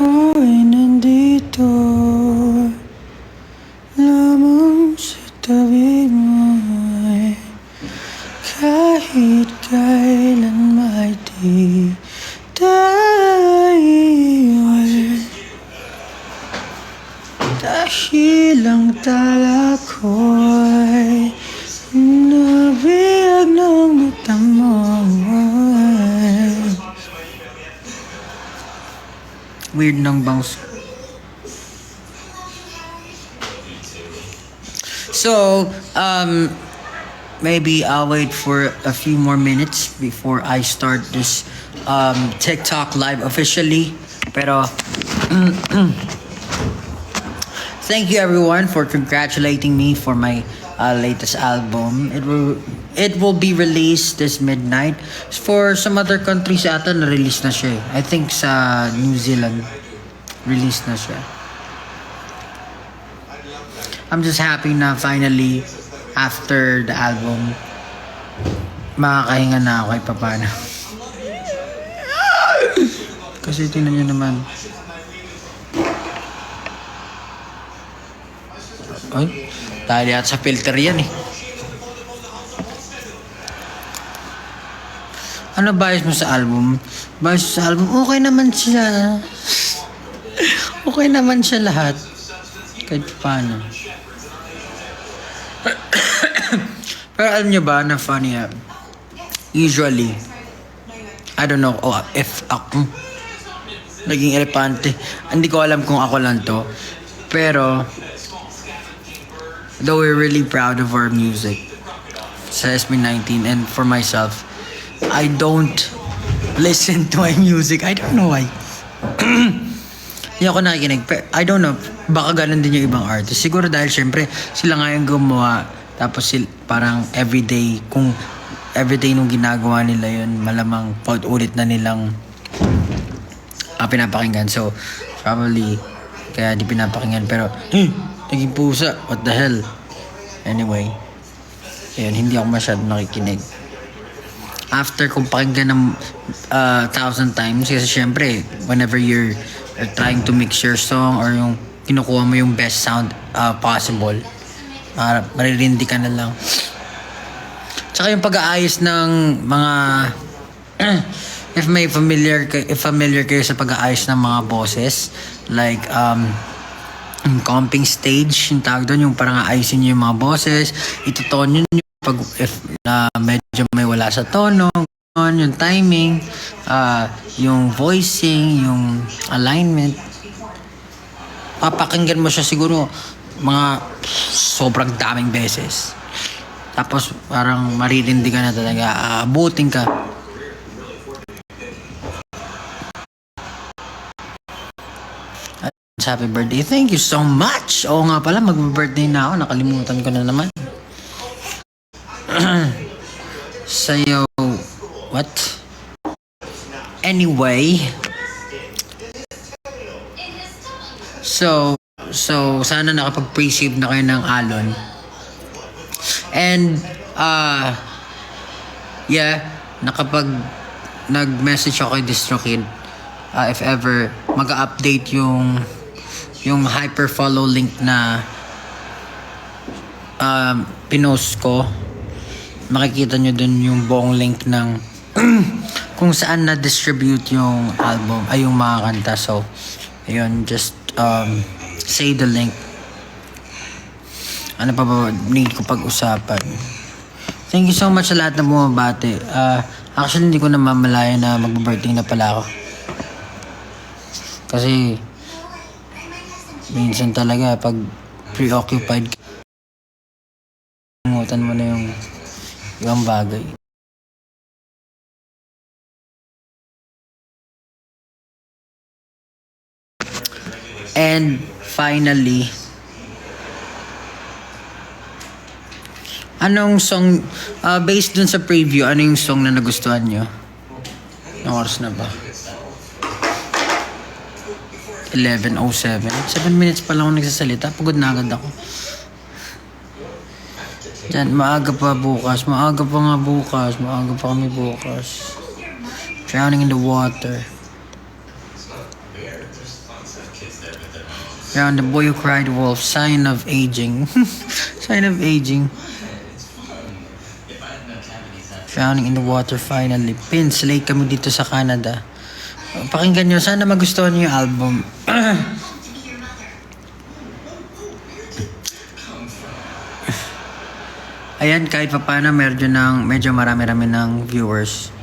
Ako'y nandito lamang sa tabi mo, kahit kailan may di tayo, dahil ang tala ko'y nabiyag ng mata mo. Weird ng bounce. So, maybe I'll wait for a few more minutes before I start this TikTok live officially. Pero, thank you everyone for congratulating me for my latest album. It will be released this midnight. For some other countries ata na-release na siya. I think sa New Zealand release na siya. I'm just happy na finally after the album makakahinga na ako kahit papano. Kasi tingnan nyo naman. Ay, dahil yata sa filter yan eh. Ano bias mo sa album? Bias sa album, okay naman siya. Okay naman siya lahat. Kahit paano. Pero alam nyo ba na funny usually, I don't know if ako naging elepante. Hindi ko alam kung ako lang to. Pero though we're really proud of our music sa SB19 and for myself, I don't listen to my music. I don't know why. Hindi ako nakikinig. I don't know. Baka ganun din yung ibang artist. Siguro dahil syempre sila nga yung gumawa. Tapos parang everyday, kung everyday nung ginagawa nila yun, malamang paulit na nilang pinapakinggan. So, probably kaya di pinapakinggan. Pero, naging pusa. What the hell? Anyway. Ayun, hindi ako masyadong nakikinig. After kung pakinggan ng 1,000 times, kasi syempre, whenever you're trying to mix your song or yung kinukuha mo yung best sound possible, maririndi ka na lang. Tsaka yung pag-aayos ng mga if familiar kayo sa pag-aayos ng mga boses, like yung comping stage, yung tawag doon, yung parang aayusin nyo yung mga boses, ituton nyo pag if medyo may wala sa tono, yung timing, yung voicing, yung alignment. Papakinggan mo siya siguro mga sobrang daming beses. Tapos parang maririndi ka na talaga, abutin ka. Happy birthday. Thank you so much. Oo nga pala, mag-birthday na ako. Nakalimutan ko na naman. Sa'yo, what? Anyway. So sana nakapag-pre-save na kayo ng alon. And, nag-message ako kay DistroKid. If ever, mag-update yung hyper-follow link na pinost ko. Makikita nyo dun yung buong link ng kung saan na-distribute yung album, ay yung mga kanta. So, ayun, just say the link. Ano pa ba need ko pag-usapan? Thank you so much sa lahat na bumabati. Actually, hindi ko na mamalaya na mag-birthday na pala ako. Kasi minsan talaga pag preoccupied, kalimutan mo na yung ibang bagay. And finally, anong song, based dun sa preview, ano yung song na nagustuhan nyo? Anong oras na ba? 11:07. 7 minutes pa lang ako nagsasalita. Pagod na agad ako. Diyan, maaga pa bukas. Maaga pa nga bukas. Maaga pa kami bukas. Drowning in the water. Around the boy who cried wolf. Sign of aging. Sign of aging. Drowning in the water finally. Pins, late kami dito sa Canada. Pakinggan nyo. Sana magustuhan nyo yung album. Ayan, kahit pa paano medyo marami-rami ng viewers.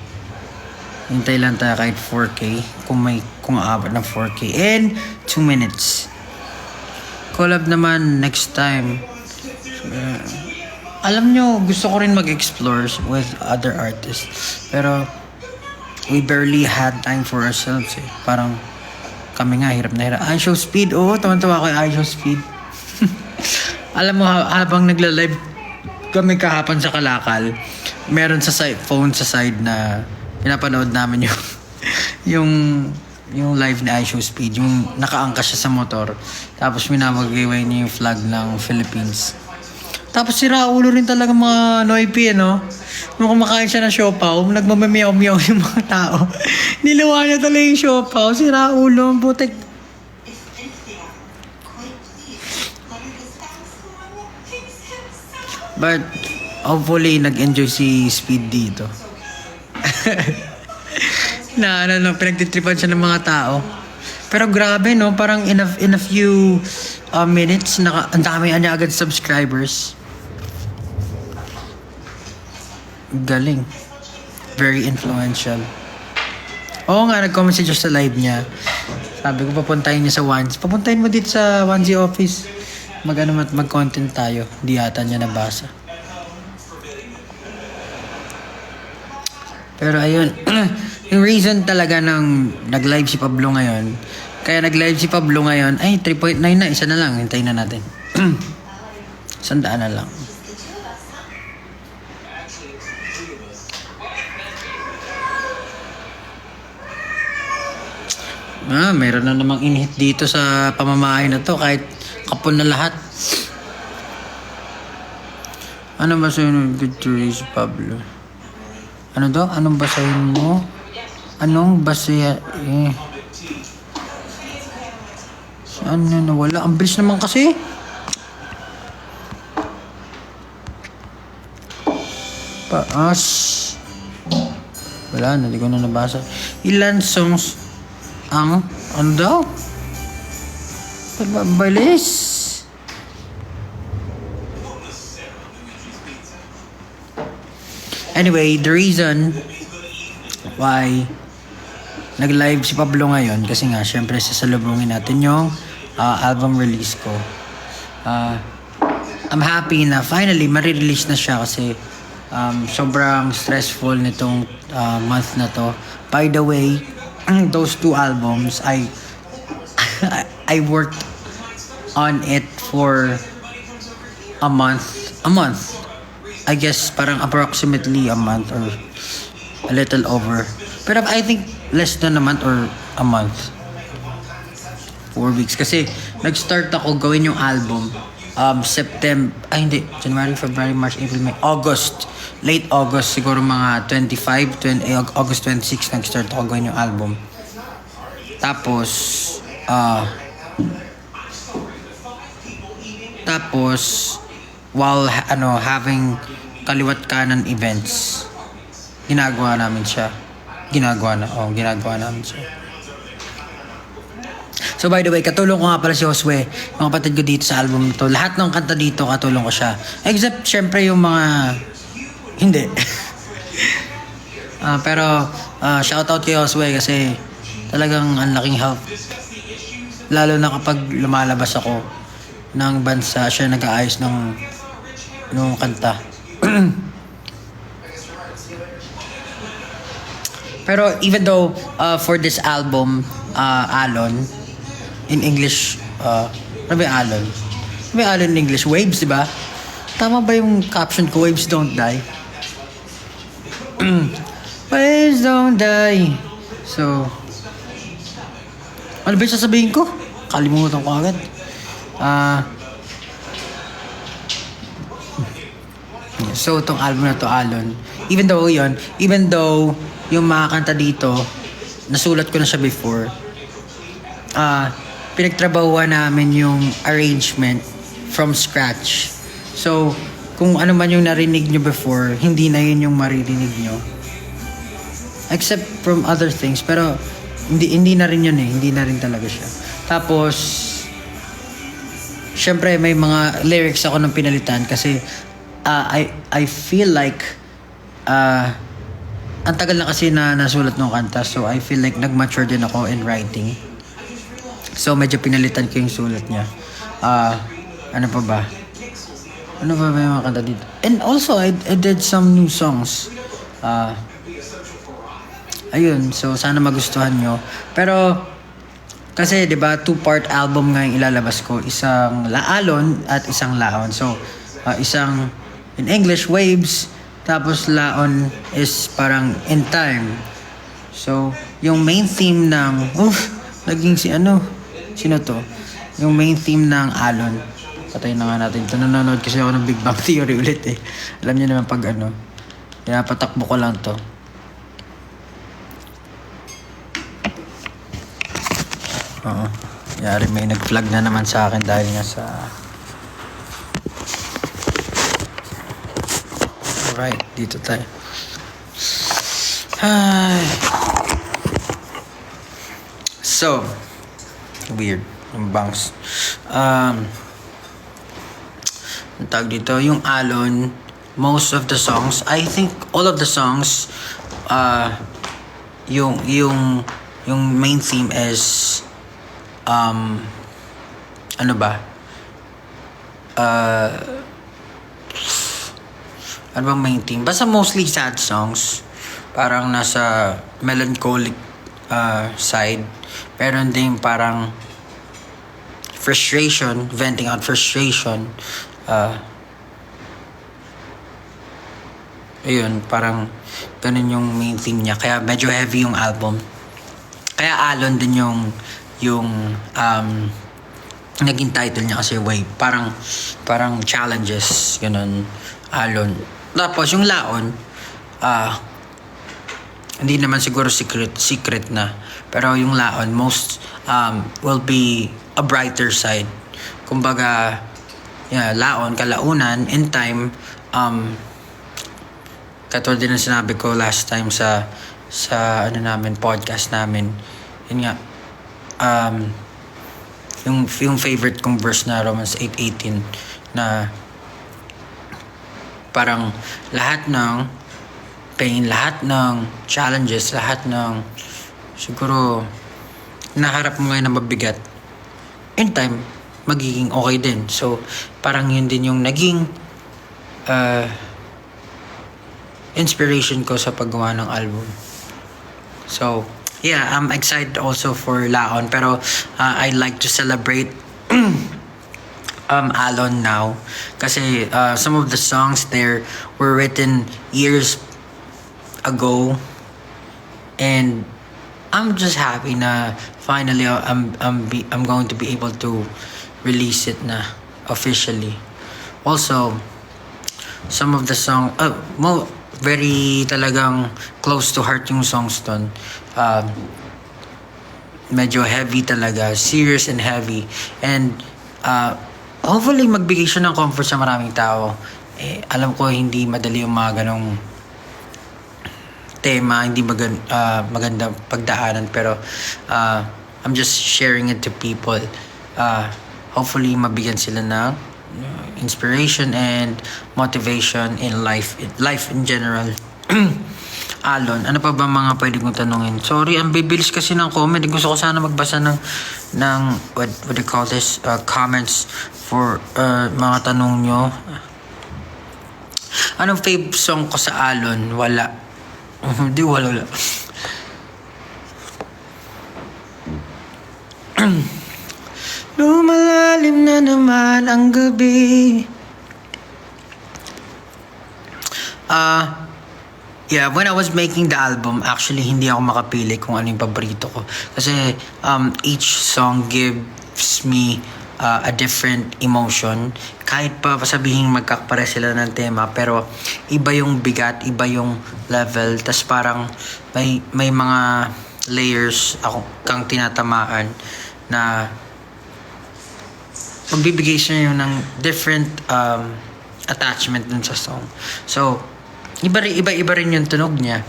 Hintay lang tayo kahit 4K. Kung aabot ng 4K. In 2 minutes. Collab naman next time. Alam nyo, gusto ko rin mag-explore with other artists. Pero, we barely had time for ourselves eh. Parang, kami nga, hirap na hirap. iShow Speed, tawan-tawa ko yung iShow Speed. Alam mo, habang nagla-live kami kahapon sa Kalakal, meron sa phone sa side na pinapanood namin yung live ni iShow Speed, yung nakaangka siya sa motor. Tapos minamagayway niya yung flag ng Philippines. Tapos si Raulo rin talaga mga Noipi, no? Nung kumakain siya ng siopaw, nagmamamiyaw-miyaw yung mga tao. Niluwa niya talaga yung siopaw. Si Raulo, ang putik. But, hopefully, nag-enjoy si Speed dito. Pinagtitripan siya ng mga tao. Pero grabe, no? Parang in a few minutes, ang dami niya agad subscribers. Galing. Very influential. Oo nga, nag-comment siya sa live niya. Sabi ko, papuntahin niya sa Wanzi. Papuntahin mo dito sa Wanzi office. Mag-content tayo. Di yata niya nabasa. Pero ayun, yung reason talaga ng nag-live si Pablo ngayon, kaya nag-live si Pablo ngayon, 3.9 na, isa na lang, hintayin na natin. 100 na lang. Meron na namang inhit dito sa pamamahay na to, kahit kapon na lahat. Ano ba sa'yo ng good to raise Pablo? Ano daw? Anong basahin mo? Anong basaya? Saan na nawala? Ang bilis naman kasi. Paas. Wala na, di ko na nabasa. Ilan songs ang, ano daw? Balis. Anyway, the reason why nag-live si Pablo ngayon, kasi nga, syempre, sasalubungin natin yung album release ko. I'm happy na finally, marirelease na siya kasi sobrang stressful nitong month na to. By the way, those two albums, I worked on it for a month. I guess parang approximately a month or a little over. Pero I think less than a month or a month. 4 weeks. Kasi nag-start ako gawin yung album January, February, March, April, May, August. Late August, siguro mga August 26 nag-start ako gawin yung album. Tapos while having kaliwat kanan events, ginagawa namin siya. Ginagawa namin siya. So by the way, katulong ko nga pala si Josue, mga kapatid ko dito sa album to. Lahat ng kanta dito, katulong ko siya. Except, syempre, yung mga hindi. Pero, shoutout kay Josue kasi talagang ang laking help. Lalo na kapag lumalabas ako ng bansa, siya nag-aayos ng kanta. Pero even though for this album, Alon, in English, ano ba yung Alon? Ano ba yung Alon in English? Waves, diba? Tama ba yung caption ko? Waves don't die. Waves don't die. So, ano ba yung sasabihin ko? Kalimutan ko agad. So, itong album na to, Alon, even though yung mga kanta dito, nasulat ko na siya before, pinagtrabahuan namin yung arrangement from scratch. So, kung ano man yung narinig nyo before, hindi na yun yung maririnig nyo. Except from other things, pero hindi na rin yun eh. Hindi na rin talaga siya. Tapos, syempre may mga lyrics ako nang pinalitan kasi I feel like ang tagal na kasi na nasulat ng kanta, so I feel like nag-mature din ako in writing. So medyo pinalitan ko yung sulat niya. Ano pa ba? Ano pa ba yung mga kanta dito? And also I did some new songs. Ayun, so sana magustuhan nyo. Pero kasi 'di ba, 2-part album nga yung ilalabas ko, isang Alon at isang Laon. So isang in English, Waves, tapos Laon is parang In Time. So yung main theme ng naging sino to? Yung main theme ng Alon. Patayin na nga natin ito. Nanonood kasi ako ng Big Bang Theory ulit eh. Alam niyo naman pag pinapatakbo ko lang to. Yari may nag-flag na naman sa akin dahil nga sa... Alright, dito tayo. So, weird. Yung bangs. Ang tawag dito, yung Alon, most of the songs, I think all of the songs, yung main theme is ano ba? Ano bang main theme? Basta mostly sad songs. Parang nasa melancholic side. Meron din parang frustration, venting out frustration. Ayun, parang ganun yung main theme niya. Kaya medyo heavy yung album. Kaya Alon din yung naging title niya kasi Wave. Parang challenges, ganun. Alon. Tapos yung Laon, hindi naman siguro secret na. Pero yung Laon, most will be a brighter side. Kumbaga, Laon, kalaunan, In Time, katulad din ang sinabi ko last time sa podcast namin. Yun nga, yung favorite kong verse na Romans 8:18 na parang lahat ng pain, lahat ng challenges, lahat ng siguro naharap mo ngayon na mabigat, in time magiging okay din. So parang yun din yung naging inspiration ko sa paggawa ng album. So yeah, I'm excited also for Laon, pero I like to celebrate Alon now kasi some of the songs there were written years ago, and I'm just happy na finally I'm going to be able to release it na officially. Also, some of the song very talagang close to heart yung songs ton. Medyo heavy talaga, serious and heavy, and hopefully magbigay siya ng comfort sa maraming tao. Alam ko hindi madali yung mga ganong tema, hindi maganda pagdaanan, pero I'm just sharing it to people. Hopefully mabigyan sila ng inspiration and motivation in life in general. Alon, ano pa ba mga pwede kong tanungin? Sorry, ang bibilis kasi ng comment. Gusto ko sana magbasa ng what do you call this, comments for mga tanong nyo. Anong fave song ko sa Alon? Wala. Hindi, wala. Lumalalim na naman ang gabi. Yeah, when I was making the album, actually hindi ako makapili kung ano yung paborito ko. Kasi each song gives me a different emotion. kahit pa sabihin magkakapare sila ng tema, pero iba yung bigat, iba yung level, tas parang may mga layers ako kang tinatamaan na magbibigay siya yun ng different attachment dun sa song. So, iba rin yung tunog niya.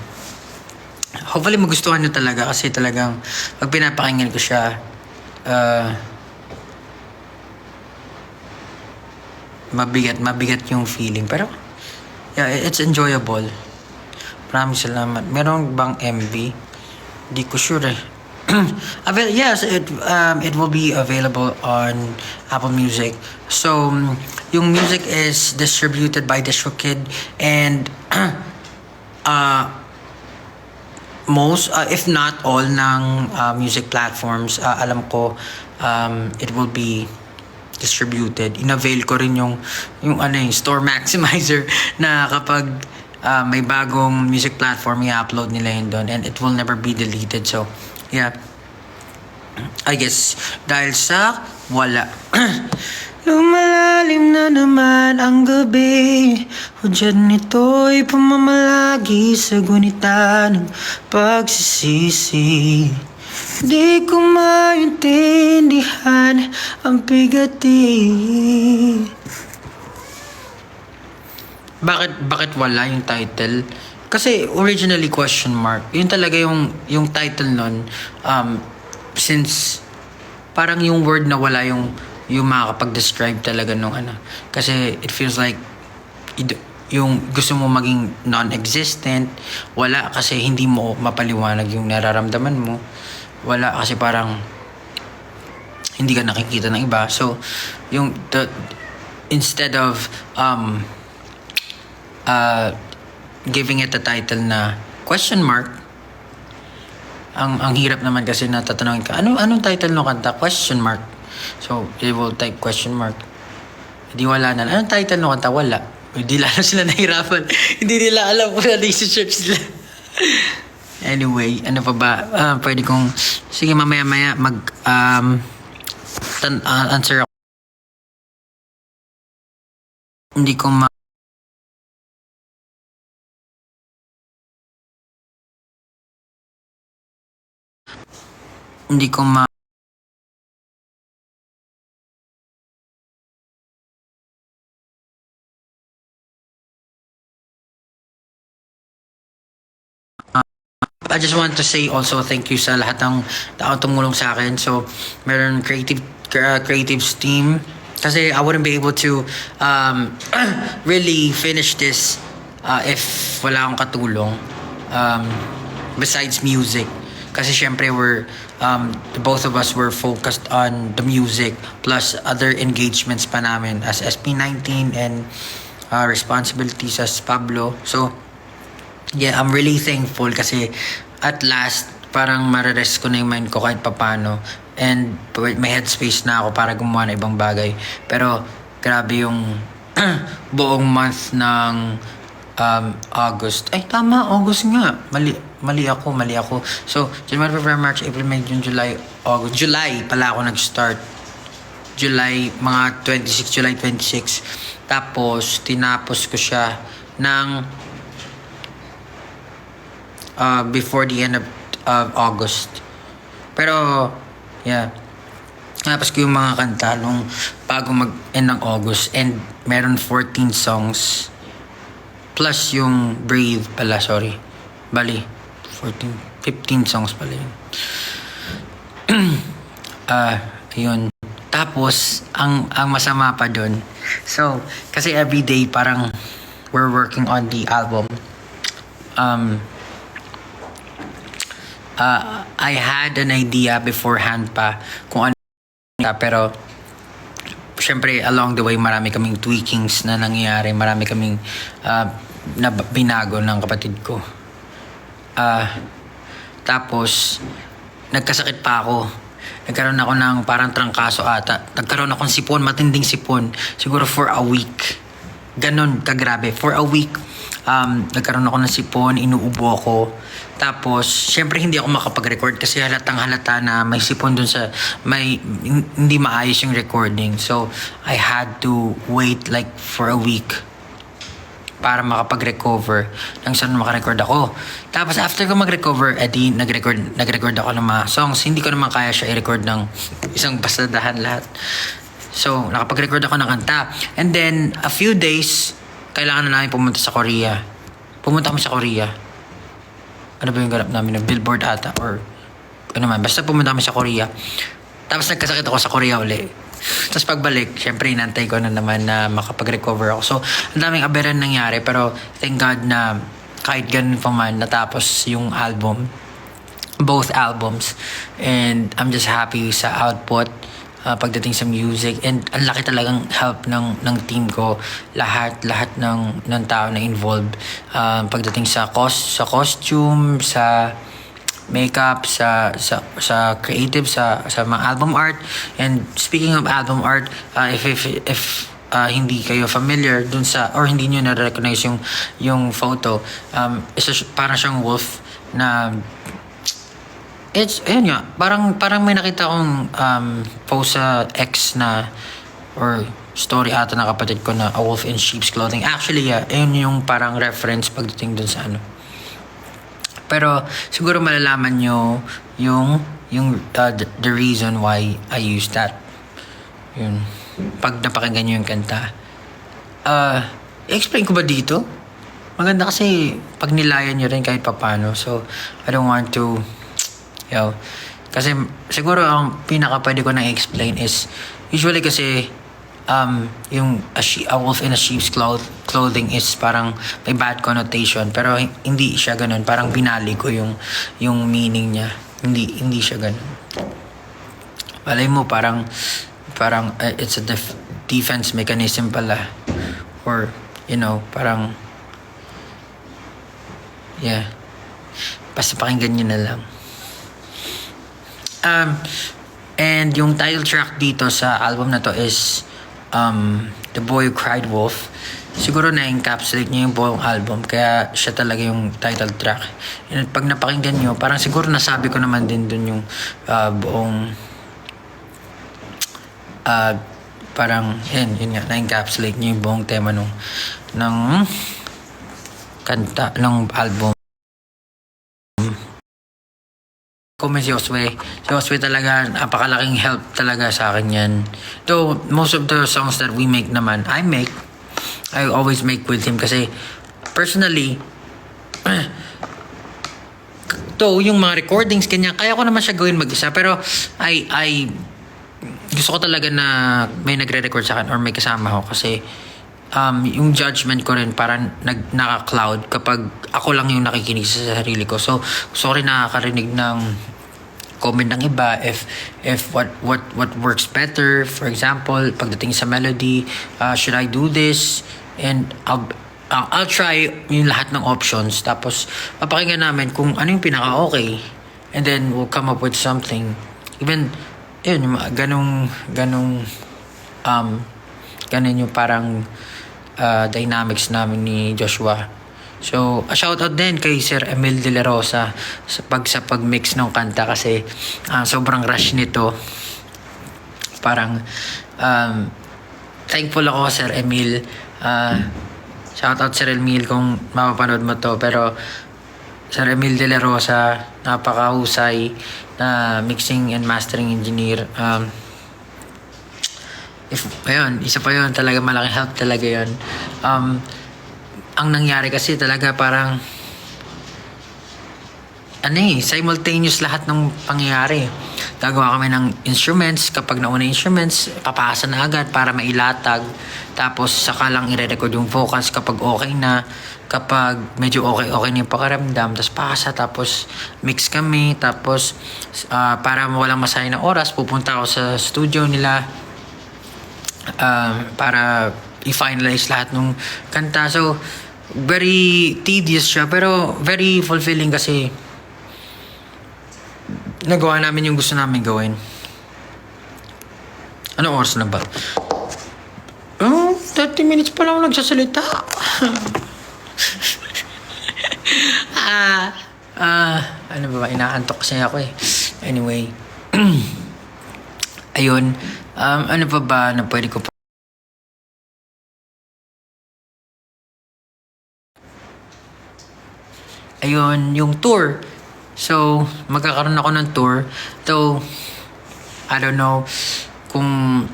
Hopefully magustuhan nyo talaga kasi talagang pag pinapakinggan ko siya, mabigat yung feeling. Pero, yeah, it's enjoyable. Maraming salamat. Meron bang MV? Di ko sure eh. Yes, it will be available on Apple Music. So, yung music is distributed by DistroKid and most, if not all ng music platforms, alam ko it will be distributed. Inavail ko rin yung store maximizer na kapag may bagong music platform, i-upload nila yun doon and it will never be deleted. So, yeah. I guess, dahil sa wala. Lumalalim na naman ang gabi, hudyat nito'y pamamalagi sa gunita ng pagsisisi. Di ko maintindihan ang bigati. Bakit wala yung title? Kasi originally question mark. Yun talaga yung title nun. Since parang yung word na wala yung makakapag-describe talaga nung ano. Kasi it feels like yung gusto mo maging non-existent. Wala kasi hindi mo mapaliwanag yung nararamdaman mo. Wala kasi parang hindi ka nakikita ng iba. So, instead of giving it a title na question mark, ang hirap naman kasi natatanungin ka, anong title ng kanta? Question mark. So, they will type question mark. Hindi wala na. Anong title ng kanta? Wala. Hindi lalo sila nahirapan. Hindi nila alam kung ano yung search sila. Anyway, ano pa ba? Pwede kong, sige mamaya-maya answer ako. Hindi ko I just want to say also thank you sa lahat ng taong tumulong sa akin. So, meron creatives team. Kasi I wouldn't be able to really finish this if wala akong katulong. Besides music. Kasi syempre both of us were focused on the music plus other engagements pa namin as SP19 and responsibilities as Pablo. So, yeah, I'm really thankful kasi at last, parang mararest ko na yung mind ko kahit papano. And may headspace na ako para gumawa ng ibang bagay. Pero grabe yung buong month ng August. Ay, tama, August nga. Mali ako. So, January, February, March, April, May, June, July, August. July pala ako nag-start. July 26. Tapos, tinapos ko siya ng before the end of August. Pero, yeah. Tapos ko yung mga kanta nung bago mag-end ng August. And meron 14 songs. Plus yung Brave pala, sorry. Bali, 15 songs pala yun. Yun. Tapos, ang masama pa dun. So, kasi everyday parang we're working on the album. I had an idea beforehand pa kung ano, pero syempre along the way marami kaming tweakings na nangyayari, marami kaming na binago ng kapatid ko. Tapos nagkasakit pa ako. Nagkaroon ako ng parang trangkaso ata. Nagkaroon akong sipon, matinding sipon, siguro for a week Ganon kagrabe. For a week, nagkaroon ako ng sipon, inuubo ako. Tapos, syempre hindi ako makapag-record kasi halatang halata na may sipon dun sa, hindi maayos yung recording. So, I had to wait like for a week para makapag-recover nang saan makarecord ako. Tapos after ko mag-recover, edi nag-record ako ng mga songs. Hindi ko naman kaya siya i-record ng isang basadahan lahat. So, nakapag-record ako ng kanta. And then, a few days, kailangan na namin pumunta sa Korea. Pumunta kami sa Korea. Ano ba yung ganap namin? Billboard ata or ano man. Basta pumunta kami sa Korea. Tapos nagkasakit ako sa Korea uli. Tapos pagbalik, syempre inantay ko na naman na makapag-recover ako. So, ang daming aberran nangyari. Pero thank God na kahit ganun pa man, natapos yung album. Both albums. And I'm just happy sa output. Pagdating sa music. And ang laki talagang help ng team ko. Lahat ng tao na involved. Pagdating sa costume, sa makeup, sa creative, sa mga album art. And speaking of album art, if hindi kayo familiar dun sa, or hindi nyo na-recognize yung photo, parang siyang wolf na ayun nga, parang may nakita akong post sa X na, or story ata na kapatid ko na a wolf in sheep's clothing. Actually, ayun yung parang reference pagdating dun sa ano. Pero siguro malalaman nyo the reason why I use that. Yun. Pag napakinggan nyo yung kanta. I-explain ko ba dito? Maganda kasi pag nilayan nyo rin kahit papano. So, I don't want to, kasi siguro ang pinaka pwede ko na i-explain is, usually kasi, yung a wolf in a sheep's clothing is parang may bad connotation, pero hindi siya ganun. Parang binali ko yung meaning niya. Hindi siya ganun. Malay mo parang it's a defense mechanism pala, or parang basta pakinggan nyo na lang. And yung title track dito sa album na to is The Boy Who Cried Wolf. Siguro na-encapsulate niya yung buong album, kaya siya talaga yung title track. And pag napakinggan nyo, parang siguro nasabi ko naman din dun yung buong parang yun nga, na-encapsulate niya yung buong tema ng kanta ng album. Comment si Josue. Si Josue talaga, napakalaking help talaga sa akin yan. Though, most of the songs that we make naman, I always make with him kasi, personally, yung mga recordings, kanya, kaya ko naman siya gawin mag-isa, pero, gusto ko talaga na may nagre-record sa akin or may kasama ko kasi, yung judgment ko rin parang naka-cloud kapag ako lang yung nakikinig sa sarili ko. So gusto ko rin nakakarinig ng comment ng iba if what works better. For example, pagdating sa melody, should I do this? And I'll try yung lahat ng options, tapos papakinggan namin kung ano yung pinaka-okay, and then we'll come up with something. Even yun, ganun yung parang dynamics namin ni Joshua. So, a shoutout din kay Sir Emil De La Rosa sa pag-mix ng kanta kasi sobrang rush nito. Parang thankful ako, Sir Emil. Shoutout Sir Emil kung mapapanood mo to. Pero Sir Emil De La Rosa, napakahusay na mixing and mastering engineer. Isa pa yun, talaga malaking help talaga yun. Ang nangyari kasi talaga parang simultaneous lahat ng pangyayari. Gagawa kami ng instruments, kapag nauna instruments, papasa na agad para mailatag. Tapos saka lang i-record yung vocals kapag okay na, kapag medyo okay na yung pakiramdam, tapos pasa, tapos mix kami, tapos para walang masayang na oras, pupunta ako sa studio nila para i-finalize lahat ng kanta. So, very tedious siya, pero very fulfilling kasi nagawa namin yung gusto namin gawin. Anong oras na ba? 30 minutes pa lang ako nagsasalita. Ano ba? Inaantok kasi ako eh. Anyway. Ayun. Ano pa ba na pwede ko pa? Ayun, yung tour. So, magkakaroon ako ng tour. Though, I don't know kung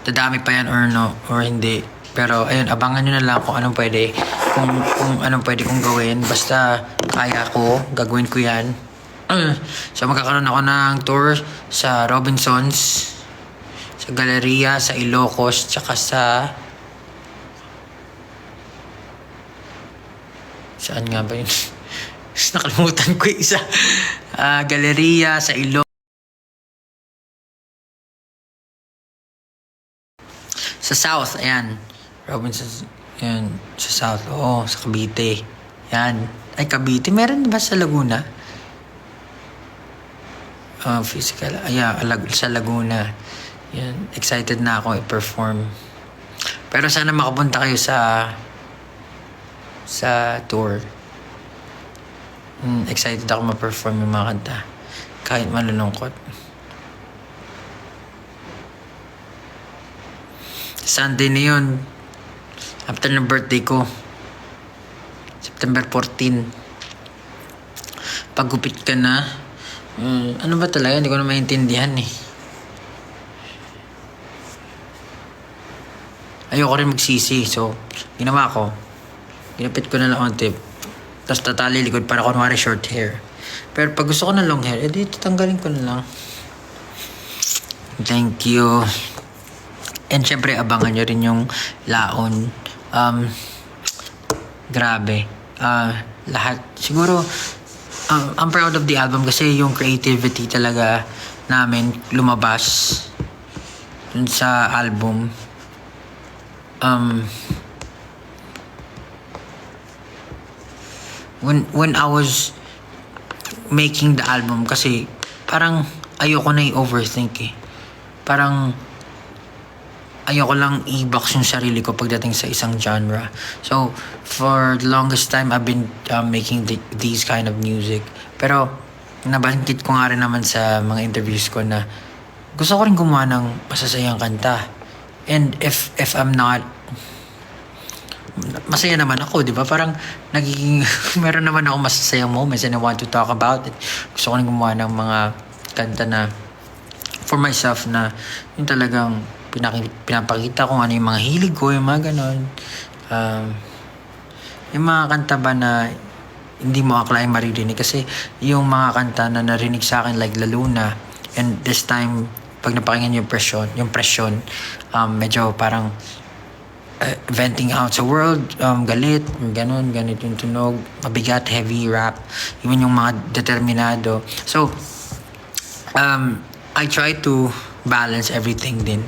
dadami pa yan or no, or hindi. Pero, ayun, abangan nyo na lang kung anong pwede. Kung anong pwede kong gawin. Basta, kaya ko, gagawin ko yan. So, magkakaroon ako ng tour sa Robinsons, sa Galleria, sa Ilocos, tsaka sa... Saan nga ba yun? Nakalimutan ko yung isa. Galleria, sa Ilocos. Sa South, ayan. Robinsons, ayan. Sa South, oo. Sa Cavite. Ayan. Ay, Cavite. Meron ba sa Laguna? Physical. Ayan, sa Laguna. Ayan. Excited na ako i-perform. Pero sana makapunta kayo sa tour. Excited ako ma-perform yung mga kanta. Kahit malulungkot. Sunday na yun. After ng birthday ko. September 14. Paggupit ka na. Ano ba talaga? Hindi ko na maintindihan eh. Ayoko rin magsisi. So, ginawa ko. Ginapit ko na lang ang tip. Tapos tatali likod para kunwari short hair. Pero pag gusto ko na long hair, edi tatanggalin ko na lang. Thank you. And syempre, abangan nyo rin yung laon. Grabe. Lahat. Siguro, I'm proud of the album kasi yung creativity talaga namin lumabas dun sa album. When I was making the album kasi parang ayoko na i-overthink eh. Parang ayoko lang i-box yung sarili ko pagdating sa isang genre. So, for the longest time, I've been making these kind of music. Pero, nabanggit ko nga rin naman sa mga interviews ko na gusto ko rin gumawa ng masasayang kanta. And if I'm not, masaya naman ako, di ba? Parang nagiging, meron naman ako masasayang moments and I want to talk about it. Gusto ko rin gumawa ng mga kanta na for myself na yung talagang pinapakita kung ano yung mga hilig ko, yung mga ganon. Yung mga kanta ba na hindi mo akalain maririnig kasi yung mga kanta na narinig sa akin like La Luna and this time pag napakinggan yung presyon, medyo parang venting out sa world, galit, ganit yung tunog, mabigat, heavy rap, even yung mga determinado. So, I try to balance everything din.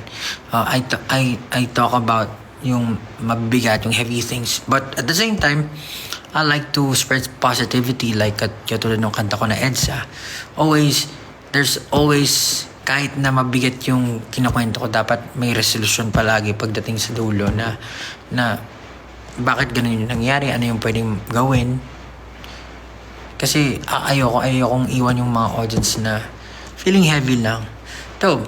I talk about yung mabigat, yung heavy things. But at the same time, I like to spread positivity like katulad ng kanta ko na EDSA. There's always, kahit na mabigat yung kinukwento ko, dapat may resolution palagi pagdating sa dulo na bakit ganun yung nangyari, ano yung pwedeng gawin. Kasi ayokong iwan yung mga audience na feeling heavy lang. So,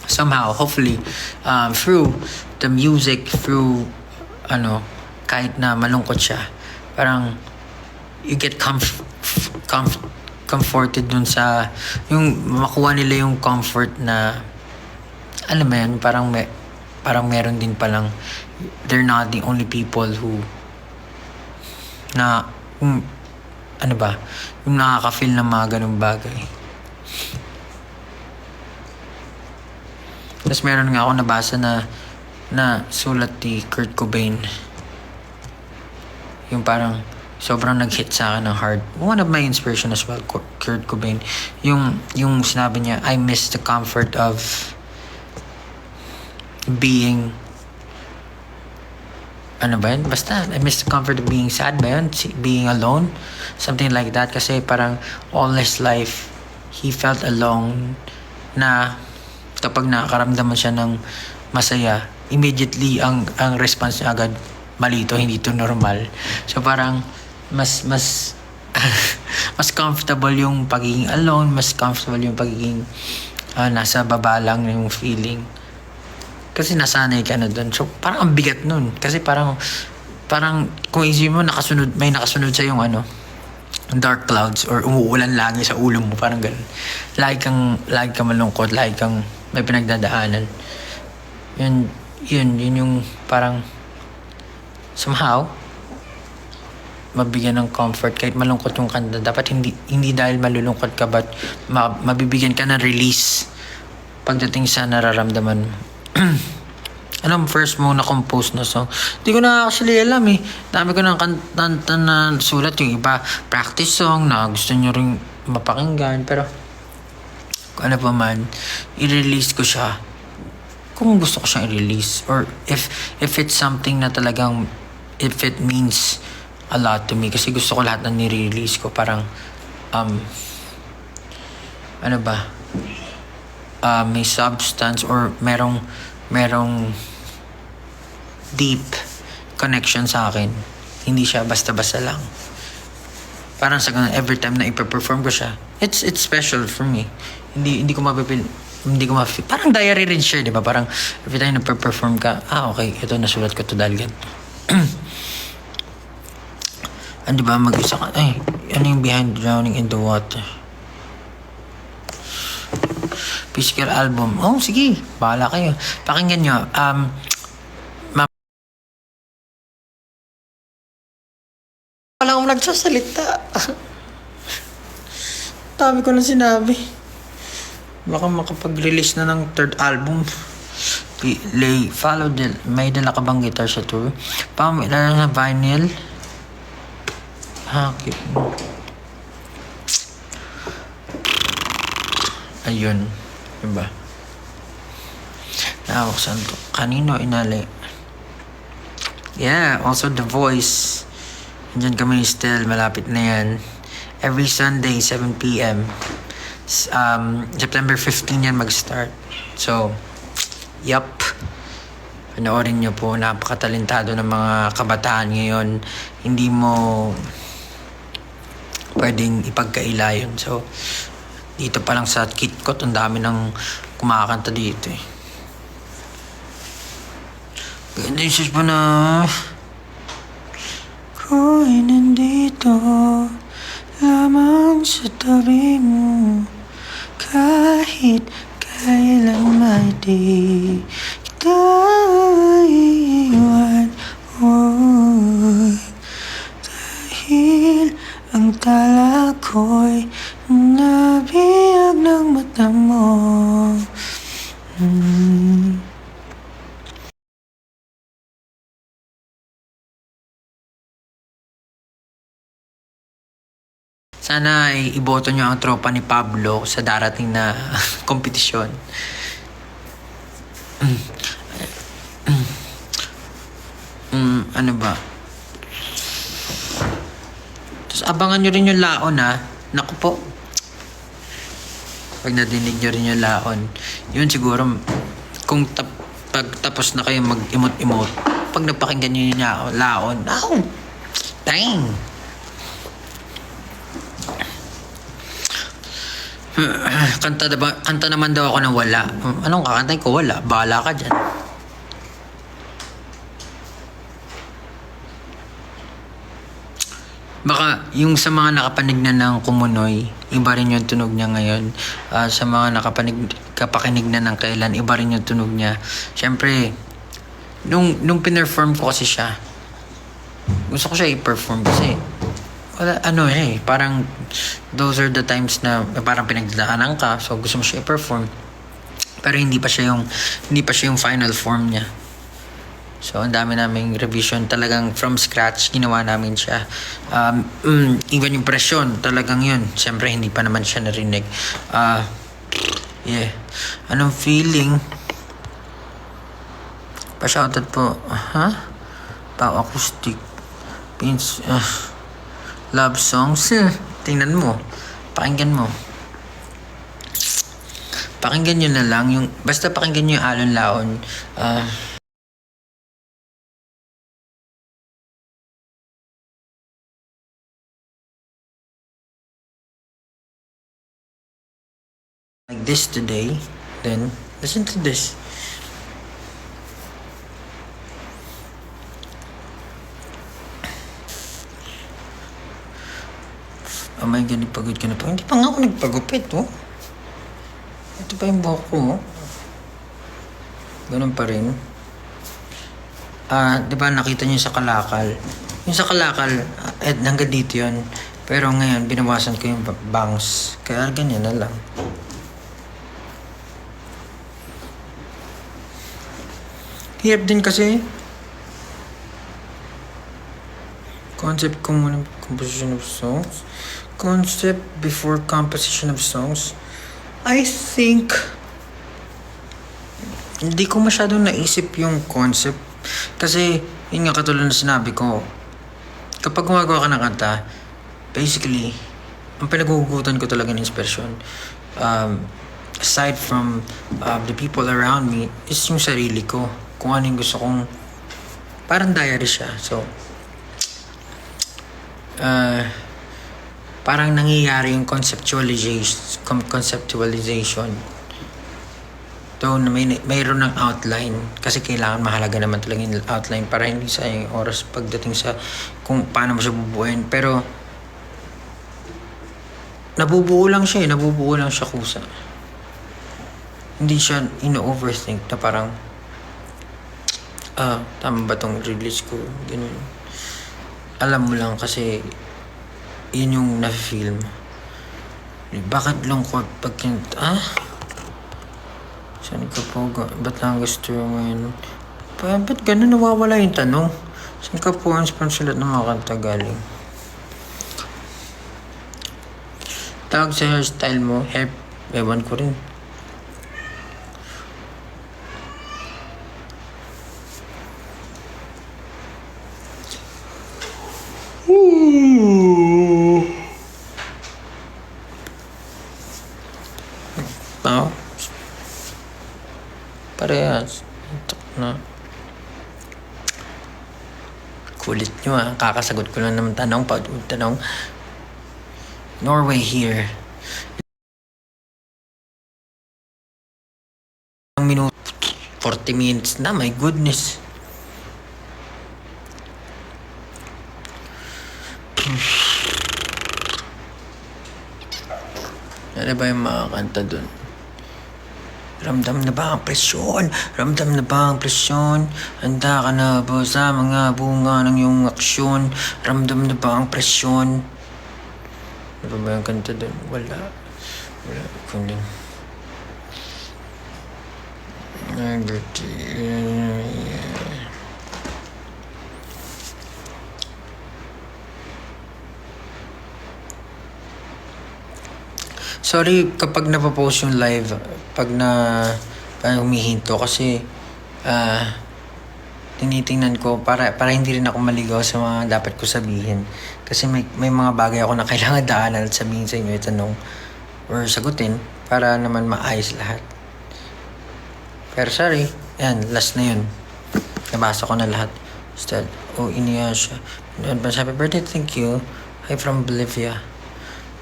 somehow, hopefully, through the music, through, kahit na malungkot siya, parang, you get comforted dun sa, yung makuha nila yung comfort na, alam mo yan, parang meron din palang, they're not the only people who, yung nakaka-feel ng mga ganung bagay. Tapos meron nga ako nabasa na sulat ni Kurt Cobain. Yung parang sobrang nag-hit sa akin ng hard. One of my inspiration as well, Kurt Cobain. Yung sinabi niya, I miss the comfort of being, Basta, I miss the comfort of being sad ba yun? Being alone? Something like that. Kasi parang all his life, he felt alone na kapag nakakaramdaman siya ng masaya, immediately ang response niya agad, mali to, hindi to normal. So parang mas mas comfortable yung pagiging alone, mas comfortable yung pagiging nasa baba lang yung feeling. Kasi nasanay ka na dun. So parang ang bigat nun. Kasi parang kung isipin mo may nakasunod sa yung dark clouds or umuulan lagi sa ulo mo, parang ganun. Lagi kang malungkot, lagi kang may pinagdadaanan. Yun yung parang somehow mabigyan ng comfort kahit malungkot yung kanta. Dapat hindi dahil malulungkot ka, but mabibigyan ka ng release pagdating sa nararamdaman mo. First mo na-compose na song. Hindi ko na actually alam eh. Dami ko ng kanta na sulat. Yung iba, practice song na gusto nyo rin mapakinggan. Pero, kung ano pa man, i-release ko siya. Kung gusto ko siyang i-release. Or if it's something na talagang, if it means a lot to me. Kasi gusto ko lahat na nire-release ko. Parang, may substance or merong deep connection sa akin. Hindi siya basta-basta lang. Parang sa ganun, every time na ipa-perform ko siya, it's special for me. Hindi ko mapipil, parang diary rin siya, di ba? Parang every time na perform ka, okay, ito nasulat ko to dahil ganito. Di ba, mag-isa ka, ano yung Behind Drowning in the Water? Physical album. Sige, bahala kayo. Pakinggan nyo. Wala akong nagsasalita. Dami ko na sinabi. Baka makapag-release na ng third album. May dala ka bang guitar sa tour? Pamilala na vinyl. Cute mo. Ayun. Diba? Nakakuksan to. Kanino inali? Yeah, also The Voice. Diyan kami still, malapit na yan. Every Sunday, 7 p.m. September 15 yan mag-start. So, yup. Panoorin nyo po, napakatalentado ng mga kabataan ngayon. Hindi mo pwedeng ipagkaila yun. So, dito pa lang sa KitKat, ang dami ng kumakanta dito eh. Ganda yung sus pa na... Ako'y nandito lamang sa tabi mo, kahit kailan may di kita iiwan. Dahil ang tala ko'y nabiyag ng mata mo. Sana ay iboto nyo ang tropa ni Pablo sa darating na kompetisyon. Ano ba? Tapos abangan nyo rin yung laon ha. Naku po. Pag nadinig nyo rin yung laon, yun siguro, kung pagtapos na kayo mag-imot-imot, pag napakinggan nyo yung laon, dang! Kanta naman daw ako ng wala. Anong kakantay ko? Wala. Bahala ka dyan. Baka yung sa mga nakapanig na ng Kumunoy, iba rin yung tunog niya ngayon. Sa mga kapakinig na ng Kailan, iba rin yung tunog niya. Siyempre, nung pinerform ko kasi siya, gusto ko siya i-perform kasi parang those are the times na parang pinagdadaanan ka, so gusto mo siya i-perform, pero hindi pa siya yung final form niya. So ang dami naming revision, talagang from scratch ginawa namin siya. Even yung presyon, talagang yun, siyempre hindi pa naman siya narinig. Anong feeling? Pa-shoutout po. Pau acoustic pins, love songs. Tingnan mo, pakinggan mo. Pakinggan nyo na lang yung, basta pakinggan nyo yung Alon Laon. Like this today, then listen to this. Oh my God, nagpagod ka na pa. Hindi pa nga ako nagpagupit, oh. Ito pa yung buhok ko, oh. Ganun pa rin. Di ba nakita niyo sa Kalakal? Yung sa Kalakal, hanggang dito yun. Pero ngayon, binawasan ko yung bangs. Kaya ganyan na lang. Hirap din kasi. Concept ko muna, composition of songs. Concept before composition of songs. I think hindi ko masyadong naisip yung concept. Kasi, yun nga katulad na sinabi ko, kapag gumagawa ka ng kanta, basically, ang pinagugutan ko talaga ng inspirasyon, aside from the people around me, is yung sarili ko. Kung ano yung gusto kong, parang diary siya. So, parang nangyayari yung conceptualization. Though mayroon ng outline kasi kailangan mahalaga naman talaga yung outline para hindi sayang yung oras pagdating sa kung paano mo siya bubuuin. Pero nabubuo lang siya kusa. Hindi siya ino-overthink na parang tama ba tong release ko? Ganun. Alam mo lang kasi yun yung na-film. Bakit lungkot pag saan ka po? Ba't lang gusto mo yun? Ba't ganun nawawala yung tanong? Saan ka po ang sponsorat ng mga kanta galing? Tawag sa hairstyle mo, ewan ko rin. Parehas. Na. Kulit nyo kakasagot ko lang naman tanong. Norway here. Ang minuto 40 minutes na, my goodness. Ano ba yung mga kanta dun? Ramdam na ba ang presyon? Ramdam na ba ang presyon? Handa ka na ba sa mga bunga ng iyong aksyon? Ramdam na ba ang presyon? Ano ba yung kanta doon? Wala. Kundi. Sorry kapag napapost yung live, pag humihinto kasi tinitingnan ko para hindi rin ako maligaw sa mga dapat ko sabihin. Kasi may mga bagay ako na kailangan daanan at sabihin sa inyo, itanong or sagutin para naman maayos lahat. Pero sorry, yan, last na yun. Nabasa ko na lahat. Instead, iniya siya. Happy birthday, thank you. Hi from Bolivia.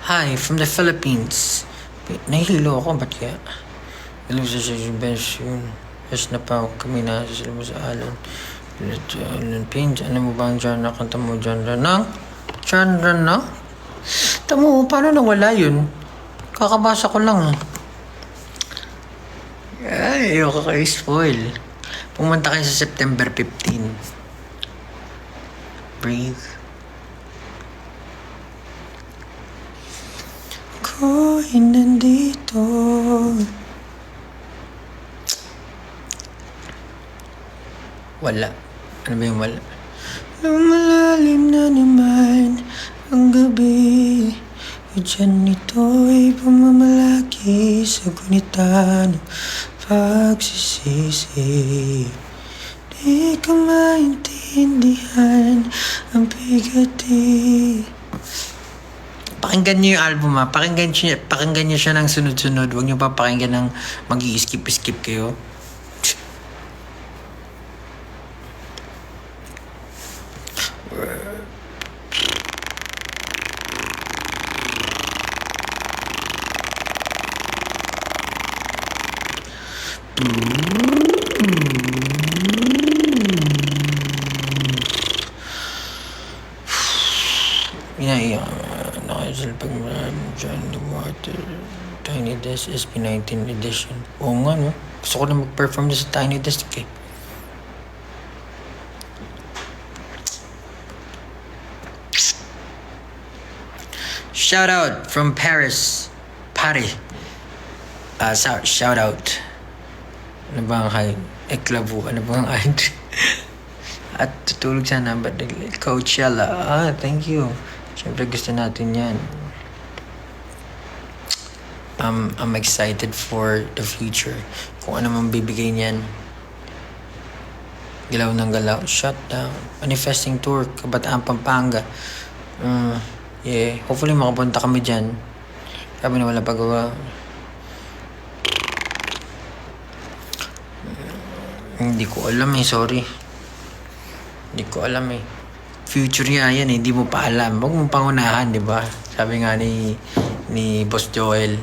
Hi, from the Philippines. Nahihilo ako, ba't kaya? Alam sa yung best yun. Best na pa kami na sila mo sa Alon. Alon Pins, alam mo ba ang genre? Kanta mo genre ng? Genre na? Tamo, paano nawala yun? Kakabasa ko lang Ay, ayoko kayo spoil. Pumunta kayo sa September 15. Breathe. Ako'y nandito. Wala. Ano ba yung wala? Lumalalim na naman ang gabi. Diyan ito'y pamamalaki sa gunitan ng pagsisisi. Di ka maintindihan ang bigati. pakinggan nyo yung album ha. Pakinggan nyo siya ng sunod-sunod. Huwag nyo pa pakinggan ng mag-i-skip kayo. Pag John the Water Tiny Desk SP19 edition. Oo nga no, gusto ko na mag-perform sa Tiny Desk eh. Shout out from Paris. Shout out. Ano ba ang hay? Eklavu. Ano ba ang ay? At tutulog sana ba? Coachella. Thank you. Siyempre gusto natin yan. I'm excited for the future. Kung ano man bibigay niyan. Galaw ng galaw. Shutdown. Manifesting tour. Kabataan Pampanga. Yeah. Hopefully makapunta kami dyan. Sabi na wala pagawa. Hindi ko alam sorry. Hindi ko alam Future nga yan hindi mo pa alam. Huwag mong pangunahan, di ba? Sabi nga ni Boss Joel.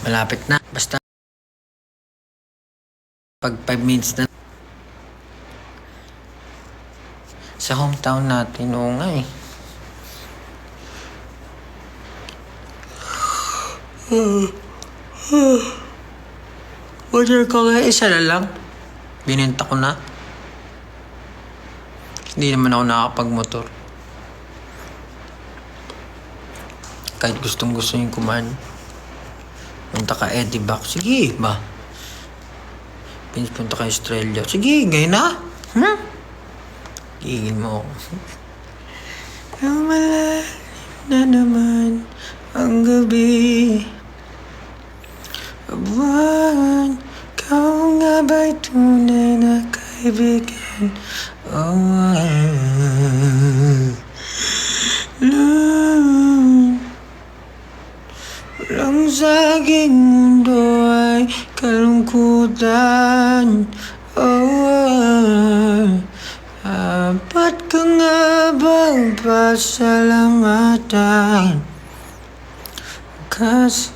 Malapit na. Basta pag 5 minutes na sa hometown natin, oo nga Order ko nga isa na lang. Binenta ko na. Hindi naman ako nakakapag-motor. Kahit gustong-gusto yung kumain. Punta ka Eddie Back. Sige ba? Punta ka Australia. Sige, ngayon na. Gigil mo ako. Malalim na naman ang gabi. Buwan, kau nga ba'y tunay na kaibigan? Walang sa aking mundo ay kalungkutan. Dapat ka nga bang pasalamatan? Kasi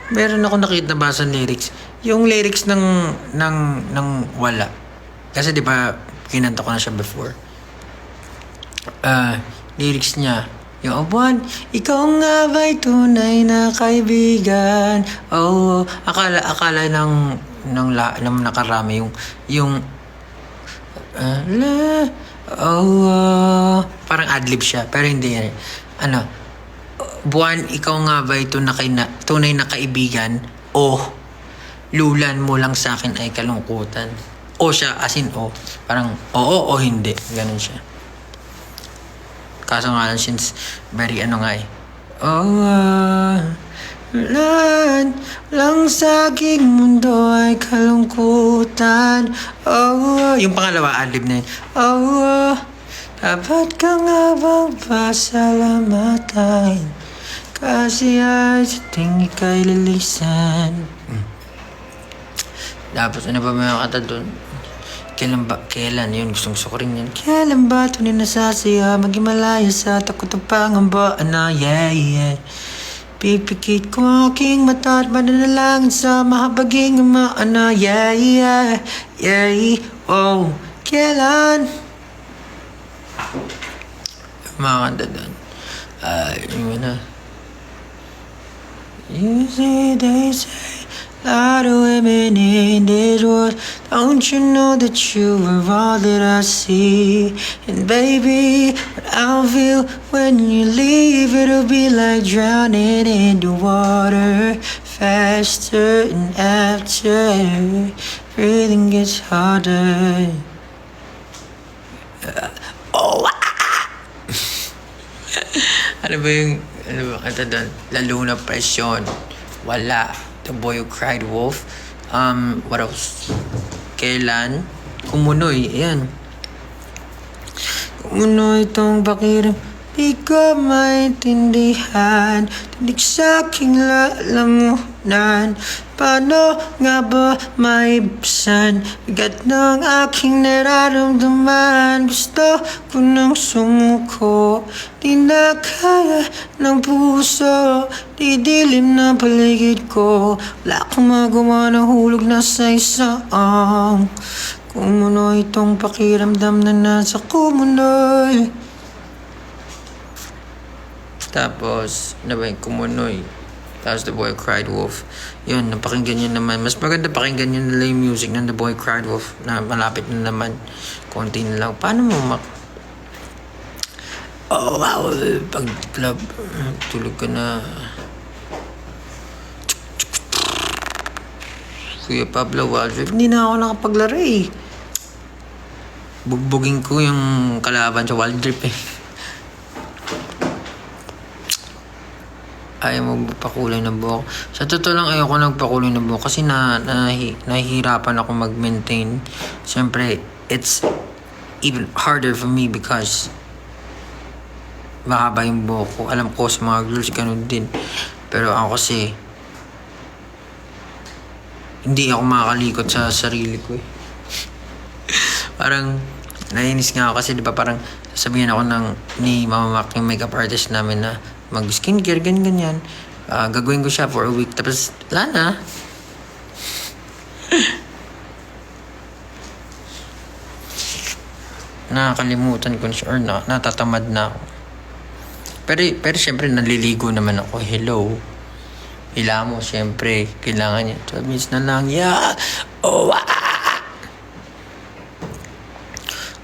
meron ako nakita basa lyrics. Yung lyrics ng wala. Kasi di ba kinanta ko na siya before. Lyrics niya. Yung abuan, ikaw nga ba'y tunay na kaibigan? Akala ng nakarami yung parang adlib siya. Pero hindi yan. Buwan, ikaw nga ba'y tunay na kaibigan? Lulan mo lang sa akin ay kalungkutan. Siya, as in parang oo o hindi. Ganun siya. Kaso nga lang, since very Ulan lang sa aking mundo ay kalungkutan. Yung pangalawa, adlib na yun. Dapat ka nga bang pasalamatan? Kasi ay sa tingin kay lilisan. Tapos ano ba may kata doon? Kailan yun? Gusto ko rin yan. Kailan ba ito ninasasaya? Mag-Himalaya sa takot ang pangamba. Yeah. Pipikit ko ang aking mata at mananalangin sa mahabaging ama. Yeah. Kailan? Mga kanta doon. You see, they say, a lot of women in this world. Don't you know that you are all that I see? And baby, what I'll feel when you leave, it'll be like drowning in the water. Faster and after, breathing gets harder. Ano ba kanta doon? Lalo na presyon. Wala. The Boy Who Cried Wolf. What else? Kailan? Kumunoy. Ayan. Kumunoy itong pakiram. Di ko maintindihan. Tinig sa aking lalamunan. Paano nga ba maibsan? Bigat ng aking nararamdaman. Gusto ko nang sumuko. Di na kaya ng puso. Di dilim na paligid ko. Wala akong magawa na hulog na sa isang kumunoy itong pakiramdam na nasa kumunoy. Tapos, ano ba yung kumunoy? Tapos The Boy Cried Wolf. Yun, napakinggan nyo naman. Mas maganda pakinggan nyo nila yung music ng The Boy Cried Wolf na malapit na naman. Konti na lang. Paano mo Oh, wow. Pag club, tulog ka na. Kuya Pablo Waldrip. Hindi na ako nakapaglaro eh. Bugbugin ko yung kalaban sa Waldrip eh. Ayaw magpakulay ng buhok. Sa totoo lang ayoko nagpakulay ng buhok kasi nahihirapan ako mag-maintain. Siyempre, it's even harder for me because mahaba yung buhok ko. Alam ko sa mga girls ganun din. Pero ako kasi hindi ako makakalikot sa sarili ko eh. Parang nainis nga ako kasi di ba parang sasabihin ako ni Mama Mac, yung makeup artist namin na mag-skincare, ganyan. Gagawin ko siya for a week. Tapos, wala na. Nakakalimutan ko siya or natatamad na ako. Pero syempre, naliligo naman ako. Hello. Hila mo, syempre. Kailangan niya. 12 minutes na lang. Yeah. Oh,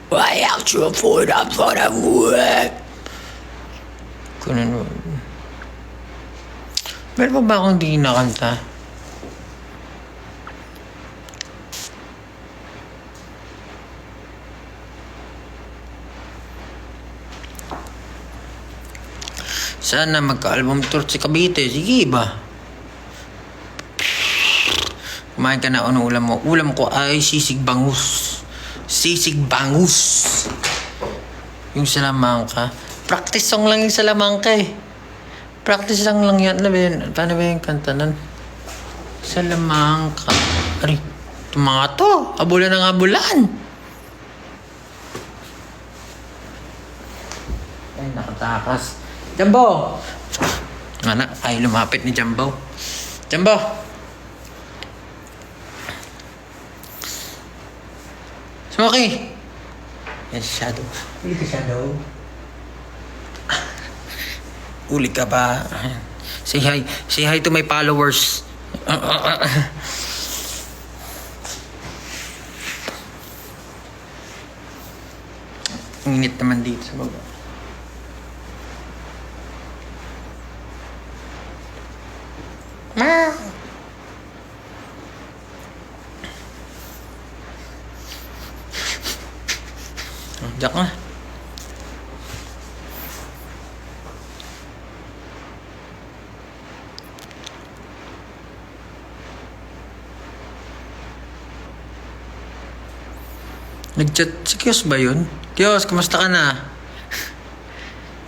why out you afford up for the work? Kunin mo. Meron pa ba akong di nakanta? Sana magka-album tour si Cavite. Sige ba? Kumain ka na. Ano ulam mo? Ulam ko ay sisig bangus. Sisig bangus. Yung salamangka. Practice song lang yung salamangka eh. Practice lang yan. Paano ba yung kanta nun? Salamangka. Ari, ito mga to. Abulan ng abulan. Ay, nakatakas. Jumbo! Anak, ay lumapit ni Jumbo. Jumbo! Smokey! Yes, Shadow. Uli ka, Shadow. Uli ka ba? Say hi. Say hi to my followers. Init naman dito sa baba. Diyak na. Nag-chat si Kios ba yun? Kios, kamusta ka na?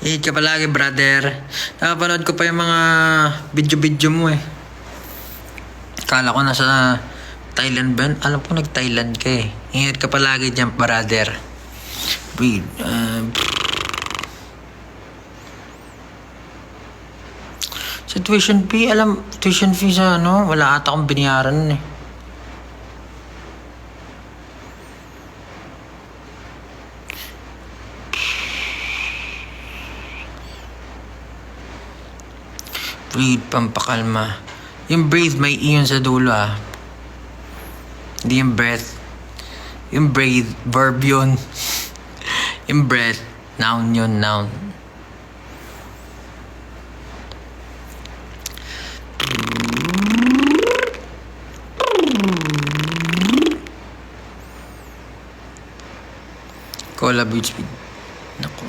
Ingat ka palagi, brother. Nakapanood ko pa yung mga video-video mo eh. Kala ko nasa Thailand ba? Alam ko nag-Thailand ka eh. Ingat ka palagi dyan, brother. Wait, sa tuition fee, tuition fee sa wala ata akong binayaran eh. Breathe, pampakalma. Yung breathe may iyon sa dulo ah. Hindi yung breath. Yung breathe, verb yun. Yung breath, noun yun, noun. Collab with speed. Naku.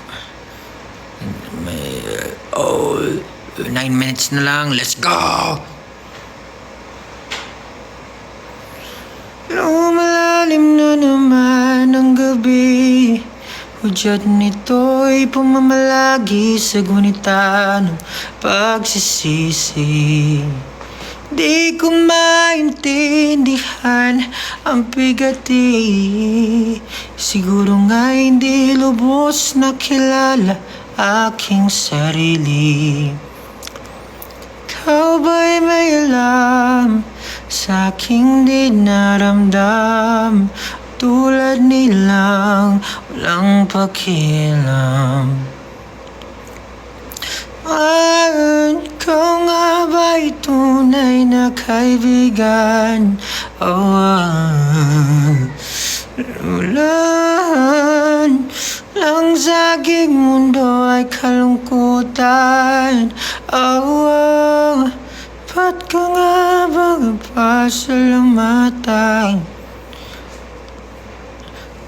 9 minutes na lang. Let's go! Lumalalim Hudyat nito'y pumamalagi sa gunita ng pagsisisi. Di ko maintindihan ang bigati. Siguro nga hindi lubos na kilala aking sarili. Ikaw ba'y may alam sa aking di naramdam? Tulad nilang walang pakialam. Ikaw nga ba'y tunay na kaibigan? Ulan lang sa aking mundo ay kalungkutan. Ba't ka nga ba pasalamatan?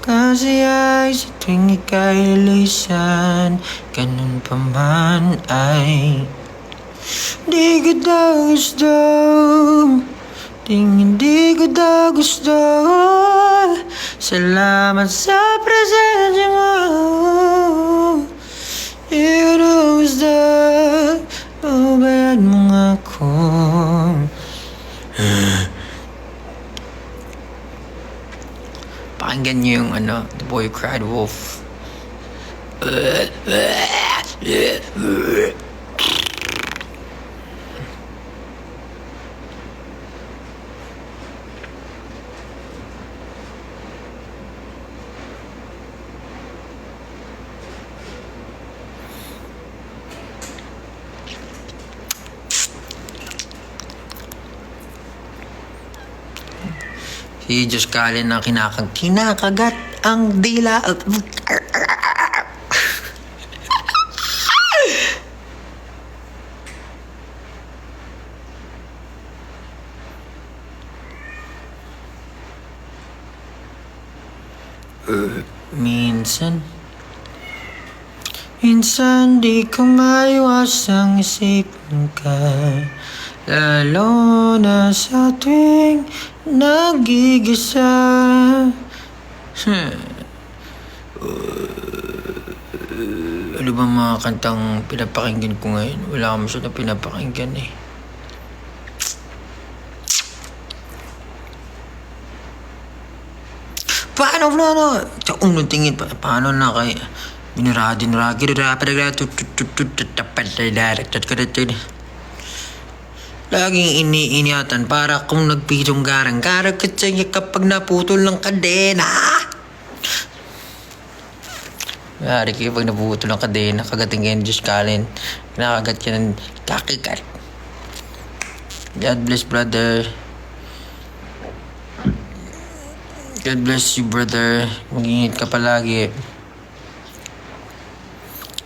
Kasi ay sa tuwing ika'y lisan, ganun pa man ay di ko daw gusto. Hindi ko daw gusto. Salamat sa presensya mo. Di ko daw gusto. Pabayaan mo nga ako. Pakinggan niyo yung The Boy Cried Wolf. Si Josh Callen na kinakagat ang dila. Minsan di ko maiwasang isipin ka, lalo na sa tuwing nagigisa. Ano ba mga kantang pinapakinggan ko ngayon? Wala akong masyadong pinapakinggan eh. Paano na? Sa unang tingin, paano na kay laging iniiniatan para kung nagpitong garang-garang kasi kapag naputol ng kadena. Yari kayo pag naputol ng kadena, kagating kayo ng Josh Callen. Kinakagat ka ng kakikat. God bless, brother. God bless you, brother. Mag-ingat ka palagi.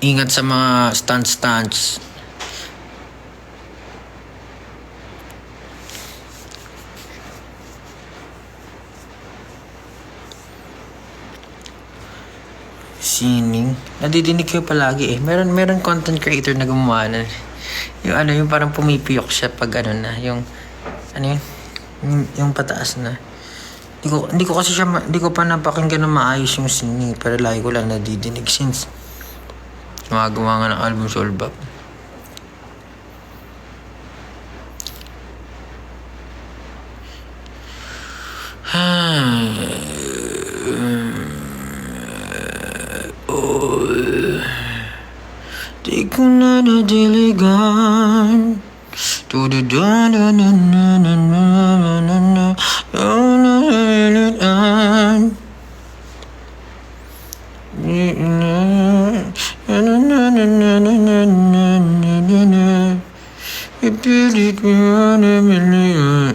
Ingat sa mga stunts. Sining. Nadidinig kayo palagi eh. Meron content creator na gumawa na. Yung parang pumipiyok siya pag yung pataas na. Hindi ko pa napakinggan na maayos yung singing, pero lagi ko lang nadidinig since gumagawa nga ng album sa Olbap. Di ko na nadiligan. Ipilit ko na million.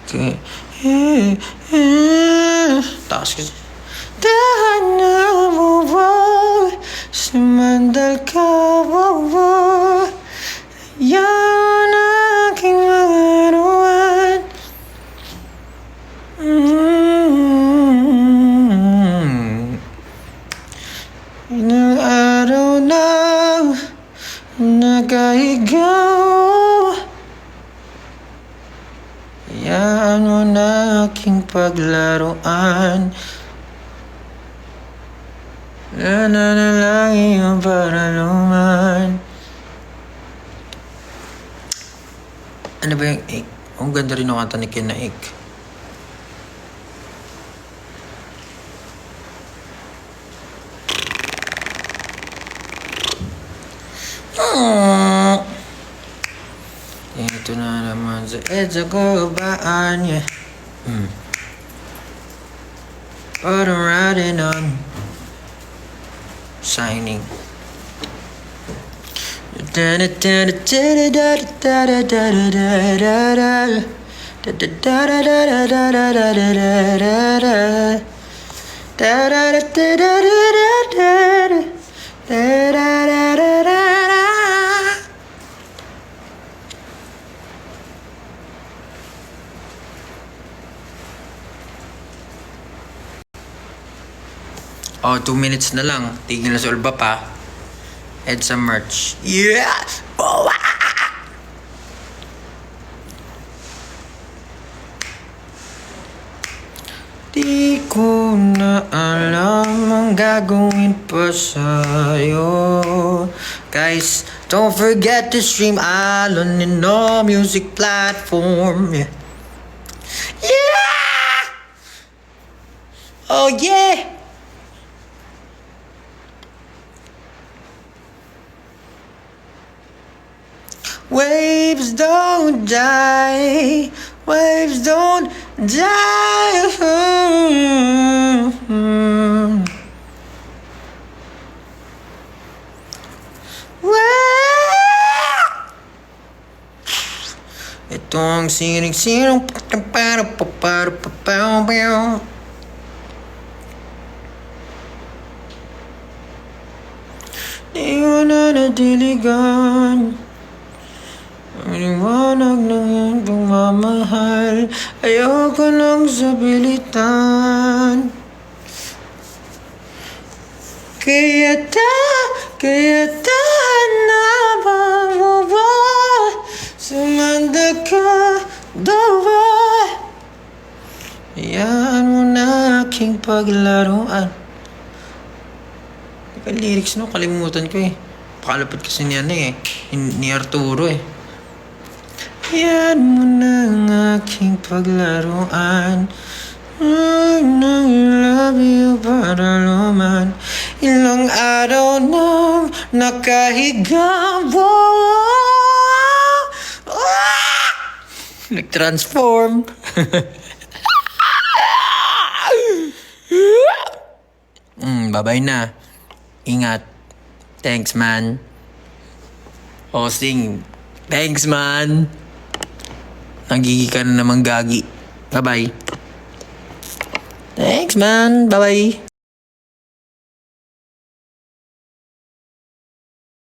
Okay. Taas kasi. Tahan na mo ba? Sumandal ka ba? Yan aking mga ruwan. Ilang araw na nakahigaw. Yan mo na aking paglaruan. Nananalangin ang paraluman. Ano ba yung ik? Ang ganda rin ang kanta ni Ken na ik. Ito na naman sa EDSA Gabaan, yeah. But I'm riding on signing. Oh, 2 minutes na lang. Tigil na sa ulba pa. EDSA merch. Yeah! Oh, di ko na alam ang gagawin pa sa'yo. Guys, don't forget to stream Alon in all music platform. Yeah! Yeah! Oh, yeah! Waves don't die. Waves don't die. Ito ang sining-sinong di mo na nadiligan ang liwanag ng iyong pagmamahal. Ayoko lang sabilitan. Kaya na ba mo ba sumanda ka daw ba? Hayaan mo na aking paglaruan. Teka, lyrics no, kalimutan ko eh. Pakalapit kasi ni ano eh, ni Arturo eh. Hayaan mo na ang aking paglaruan. I love you para luman. Ilang araw nang nakahiga. Nag-transform. Bye-bye na. Ingat. Thanks, man. Hosting. Thanks, man. Nagiging ka na naman gagi. Bye-bye. Thanks, man. Bye-bye.